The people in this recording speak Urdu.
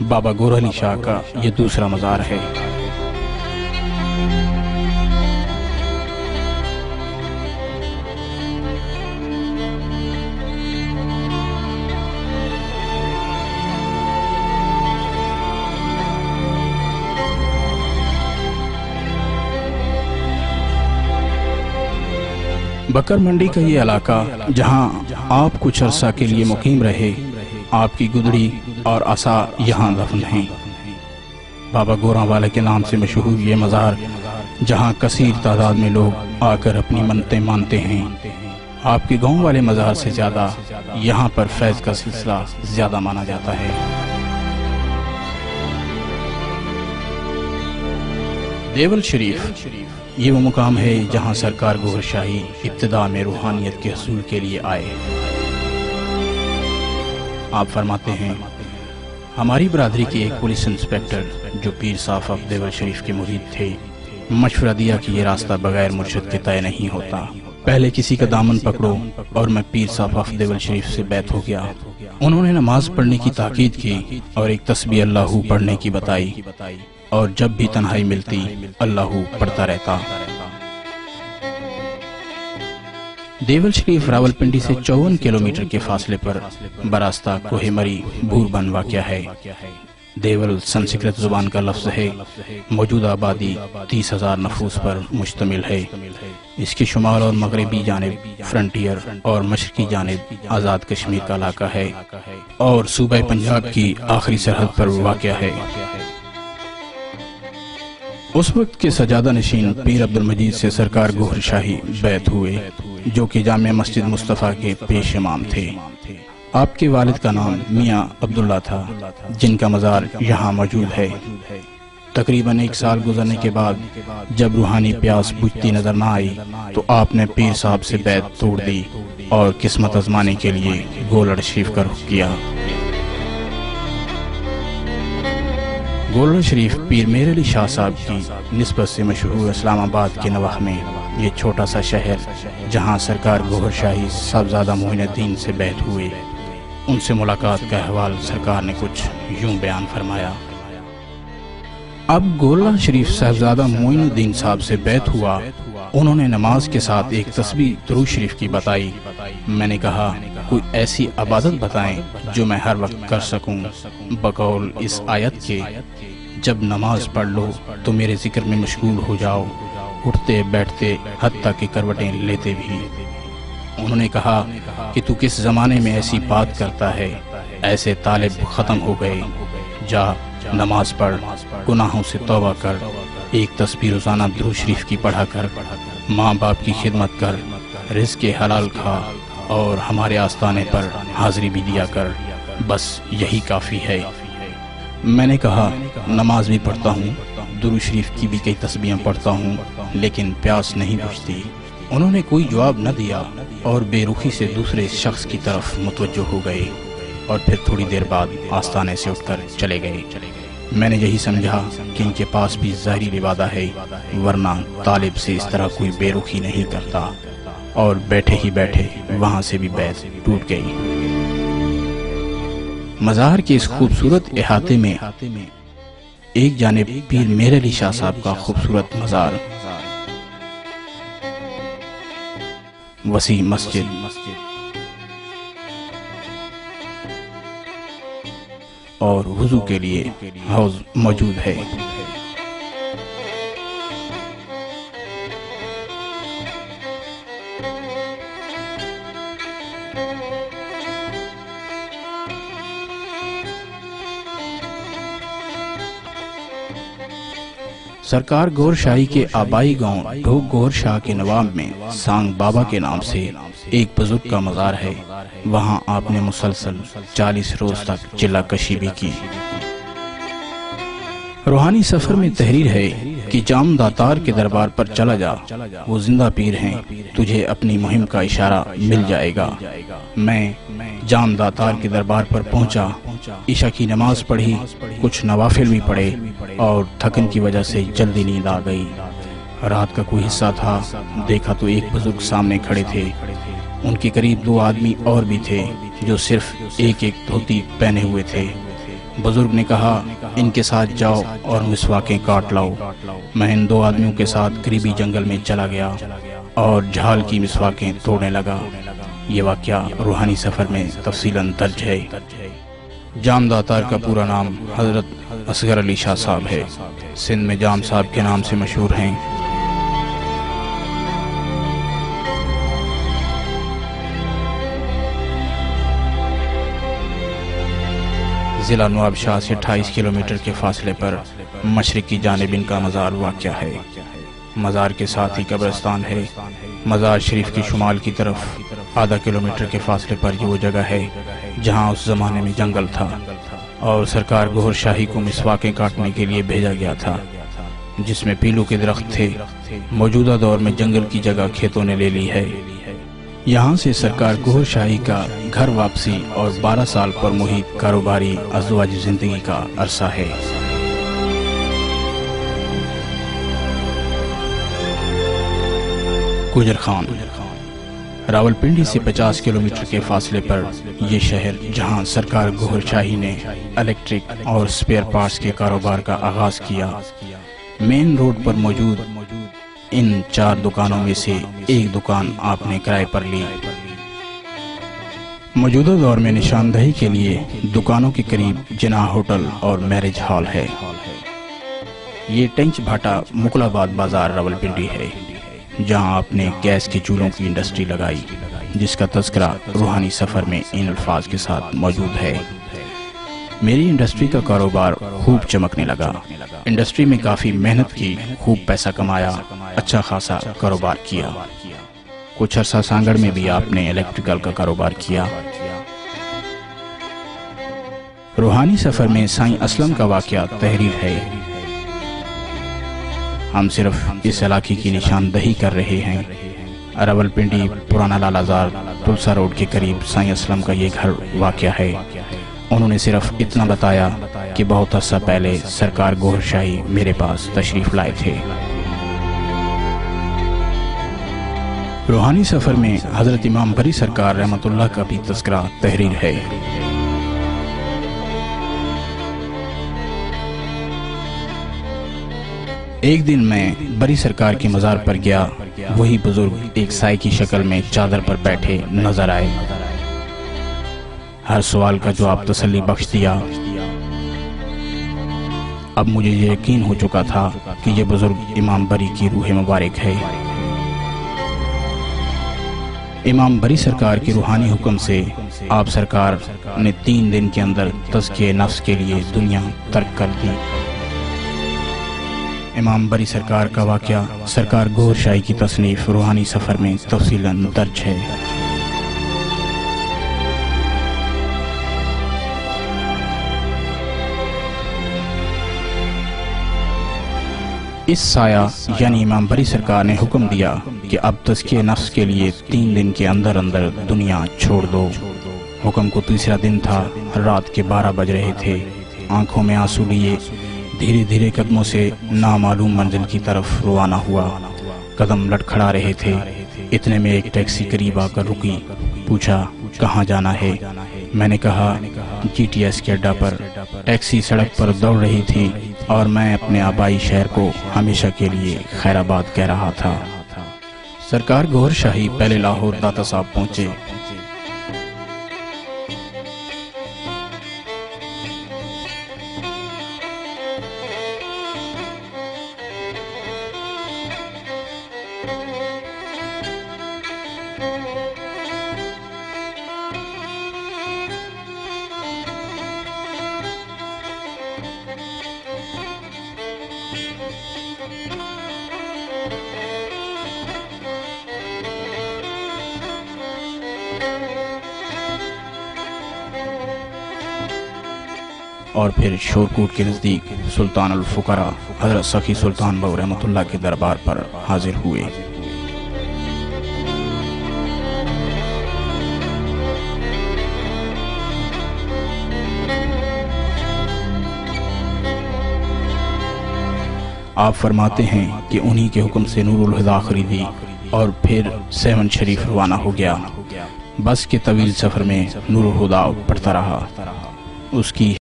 بابا گور علی شاہ کا یہ دوسرا مزار ہے۔ بکر منڈی کا یہ علاقہ جہاں آپ کچھ عرصہ کے لیے مقیم رہے، آپ کی گدڑی اور عصا یہاں دفن ہیں۔ بابا گوراں والے کے نام سے مشہور یہ مزار جہاں کثیر تعداد میں لوگ آ کر اپنی منتیں مانتے ہیں، آپ کے گاؤں والے مزار سے زیادہ یہاں پر فیض کا سلسلہ زیادہ مانا جاتا ہے۔ دیول شریف یہ وہ مقام ہے جہاں سرکار گوھر شاہی ابتدا میں روحانیت کے حصول کے لیے آئے۔ آپ فرماتے ہیں، ہماری برادری کے ایک پولیس انسپیکٹر جو پیر صاحب آف دیول شریف کے مرید تھے، مشورہ دیا کہ یہ راستہ بغیر مرشد کے طے نہیں ہوتا، پہلے کسی کا دامن پکڑو، اور میں پیر صاحب آف دیول شریف سے بیعت ہو گیا۔ انہوں نے نماز پڑھنے کی تاکید کی اور ایک تسبیح اللہ پڑھنے کی بتائی، اور جب بھی تنہائی ملتی اللہ پڑھتا رہتا۔ دیول شریف راولپنڈی سے 54 کلومیٹر کے فاصلے پر براستہ کوہ مری بھوربن واقع ہے۔ دیول سنسکرت زبان کا لفظ ہے، موجودہ آبادی 30,000 نفوس پر مشتمل ہے۔ اس کی شمال اور مغربی جانب فرنٹیئر اور مشرقی جانب آزاد کشمیر کا علاقہ ہے، اور صوبہ پنجاب کی آخری سرحد پر واقع ہے۔ اس وقت کے سجادہ نشین پیر عبدالمجید سے سرکار گوھر شاہی بیعت ہوئے، جو کہ جامع مسجد مصطفیٰ کے پیش امام تھے۔ آپ کے والد کا نام میاں عبداللہ تھا، جن کا مزار یہاں موجود ہے۔ تقریباً 1 سال گزرنے کے بعد جب روحانی پیاس بجھتی نظر نہ آئی تو آپ نے پیر صاحب سے بیعت توڑ دی اور قسمت آزمانے کے لیے گولڑ شریف کا رخ کیا۔ گولڑ شریف پیر میر علی شاہ صاحب کی نسبت سے مشہور اسلام آباد کے نواح میں یہ چھوٹا سا شہر جہاں سرکار گوھر شاہی صاحبزادہ معین الدین سے بیعت ہوئے، ان سے ملاقات کا احوال سرکار نے کچھ یوں بیان فرمایا۔ اب گولڑ شریف صاحبزادہ معین الدین صاحب سے بیعت ہوا، انہوں نے نماز کے ساتھ ایک تسبیح درود شریف کی بتائی۔ میں نے کہا کوئی ایسی عبادت بتائیں جو میں ہر وقت کر سکوں، بقول اس آیت کے جب نماز پڑھ لو تو میرے ذکر میں مشغول ہو جاؤ، اٹھتے بیٹھتے حتیٰ کہ کروٹیں لیتے بھی۔ انہوں نے کہا کہ تو کس زمانے میں ایسی بات کرتا ہے، ایسے طالب ختم ہو گئے، جا نماز پڑھ، گناہوں سے توبہ کر، ایک تسبیح روزانہ درود شریف کی پڑھا کر، ماں باپ کی خدمت کر، رزق حلال کھا، اور ہمارے آستانے پر حاضری بھی دیا کر، بس یہی کافی ہے۔ میں نے کہا نماز بھی پڑھتا ہوں، درود شریف کی بھی کئی تسبیحیں پڑھتا ہوں، لیکن پیاس نہیں بجھتی۔ انہوں نے کوئی جواب نہ دیا اور بے رخی سے دوسرے شخص کی طرف متوجہ ہو گئے، اور پھر تھوڑی دیر بعد آستانے سے اٹھ کر چلے گئے۔ میں نے یہی سمجھا کہ ان کے پاس بھی ظاہری لبادہ ہے، ورنہ طالب سے اس طرح کوئی بے رخی نہیں کرتا، اور بیٹھے ہی بیٹھے وہاں سے بھی بیعت ٹوٹ گئی۔ مزار کے اس خوبصورت احاطے میں ایک جانب پیر میر علی شاہ صاحب کا خوبصورت مزار، وسیع مسجد، اور وضو کے لیے حوض موجود ہے۔ سرکار گوھر شاہی کے آبائی گاؤں ڈھوک گوھر شاہ کے نواب میں سانگ بابا کے نام سے ایک بزرگ کا مزار ہے۔ وہاں آپ نے مسلسل 40 روز تک چلہ کشی بھی کی۔ روحانی سفر میں تحریر ہے کہ جام داتار کے دربار پر چلا جا، وہ زندہ پیر ہیں، تجھے اپنی مہم کا اشارہ مل جائے گا۔ میں جام داتار کے دربار پر پہنچا، عشاء کی نماز پڑھی، کچھ نوافل بھی پڑھے، اور تھکن کی وجہ سے جلدی نیند آ گئی۔ رات کا کوئی حصہ تھا، دیکھا تو ایک بزرگ سامنے کھڑے تھے، ان کے قریب 2 آدمی اور بھی تھے جو صرف ایک دھوتی پہنے ہوئے تھے۔ بزرگ نے کہا ان کے ساتھ جاؤ اور مسواکیں کاٹ لاؤ۔ میں ان 2 آدمیوں کے ساتھ قریبی جنگل میں چلا گیا اور جھال کی مسواکیں توڑنے لگا۔ یہ واقعہ روحانی سفر میں تفصیلاً درج ہے۔ جام داتار کا پورا نام حضرت اصغر علی شاہ صاحب ہے۔ سندھ میں جام صاحب کے نام سے مشہور ہیں۔ ضلع نواب شاہ سے 28 کلومیٹر کے فاصلے پر مشرق کی جانب ان کا مزار واقع ہے۔ مزار کے ساتھ ہی قبرستان ہے۔ مزار شریف کی شمال کی طرف آدھا کلومیٹر کے فاصلے پر یہ وہ جگہ ہے جہاں اس زمانے میں جنگل تھا اور سرکار گوھر شاہی کو مسواکیں کاٹنے کے لیے بھیجا گیا تھا، جس میں پیلو کے درخت تھے۔ موجودہ دور میں جنگل کی جگہ کھیتوں نے لے لی ہے۔ یہاں سے سرکار گوھر شاہی کا گھر واپسی اور 12 سال پر محیط کاروباری ازدواجی زندگی کا عرصہ ہے۔ گجر خان راولپنڈی سے 50 کلومیٹر کے فاصلے پر یہ شہر جہاں سرکار گوھر شاہی نے الیکٹرک اور سپیئر پارٹس کے کاروبار کا آغاز کیا۔ مین روڈ پر موجود ان 4 دکانوں میں سے ایک دکان آپ نے کرائے پر لی۔ موجودہ دور میں نشاندہی کے لیے دکانوں کے قریب جناح ہوٹل اور میرج ہال ہے۔ یہ ٹینچ بھاٹا مغل آباد بازار راولپنڈی ہے جہاں آپ نے گیس کے چولہوں کی انڈسٹری لگائی، جس کا تذکرہ روحانی سفر میں ان الفاظ کے ساتھ موجود ہے۔ میری انڈسٹری کا کاروبار خوب چمکنے لگا۔ انڈسٹری میں کافی محنت کی، خوب پیسہ کمایا، اچھا خاصا کاروبار کیا۔ کچھ عرصہ سانگڑ میں بھی آپ نے الیکٹریکل کا کاروبار کیا۔ روحانی سفر میں سائیں اسلم کا واقعہ تحریر ہے۔ ہم صرف اس علاقے کی نشاندہی کر رہے ہیں۔ راولپنڈی پرانا لال آزار تلسا روڈ کے قریب سائیں اسلم کا یہ گھر واقع ہے۔ انہوں نے صرف اتنا بتایا کہ بہت عرصہ پہلے سرکار گوھر شاہی میرے پاس تشریف لائے تھے۔ روحانی سفر میں حضرت امام بری سرکار رحمت اللہ کا بھی تذکرہ تحریر ہے۔ ایک دن میں بری سرکار کے مزار پر گیا۔ وہی بزرگ ایک سائے کی شکل میں چادر پر بیٹھے نظر آئے۔ ہر سوال کا جواب تسلی بخش دیا۔ اب مجھے یہ یقین ہو چکا تھا کہ یہ بزرگ امام بری کی روح مبارک ہے۔ امام بری سرکار کے روحانی حکم سے آپ سرکار نے 3 دن کے اندر تزکیہ نفس کے لیے دنیا ترک کر دی۔ امام بری سرکار کا واقعہ سرکار گوھر شاہی کی تصنیف روحانی سفر میں تفصیلاً درج ہے۔ اس سایہ یعنی امام بری سرکار نے حکم دیا کہ اب تزکیہ نفس کے لیے 3 دن کے اندر اندر دنیا چھوڑ دو۔ حکم کو تیسرا دن تھا، رات کے 12 بج رہے تھے۔ آنکھوں میں آنسو لیے دھیرے دھیرے قدموں سے نامعلوم منزل کی طرف روانہ ہوا۔ قدم لڑکھڑا رہے تھے۔ اتنے میں ایک ٹیکسی قریب آ کر رکی۔ پوچھا کہاں جانا ہے؟ میں نے کہا جی ٹی ایس کے اڈا پر۔ ٹیکسی سڑک پر دوڑ رہی تھی اور میں اپنے آبائی شہر کو ہمیشہ کے لیے خیر آباد کہہ رہا تھا۔ سرکار گوھر شاہی پہلے لاہور داتا صاحب پہنچے۔ اور پھر شورکوٹ کے نزدیک سلطان الفقراء حضرت سخی سلطان بہو رحمت اللہ کے دربار پر حاضر ہوئے۔ آپ فرماتے ہیں کہ انہی کے حکم سے نور الہدا خریدی اور پھر 7 شریف روانہ ہو گیا۔ بس کے طویل سفر میں نور الہدا پڑھتا رہا۔ اس کی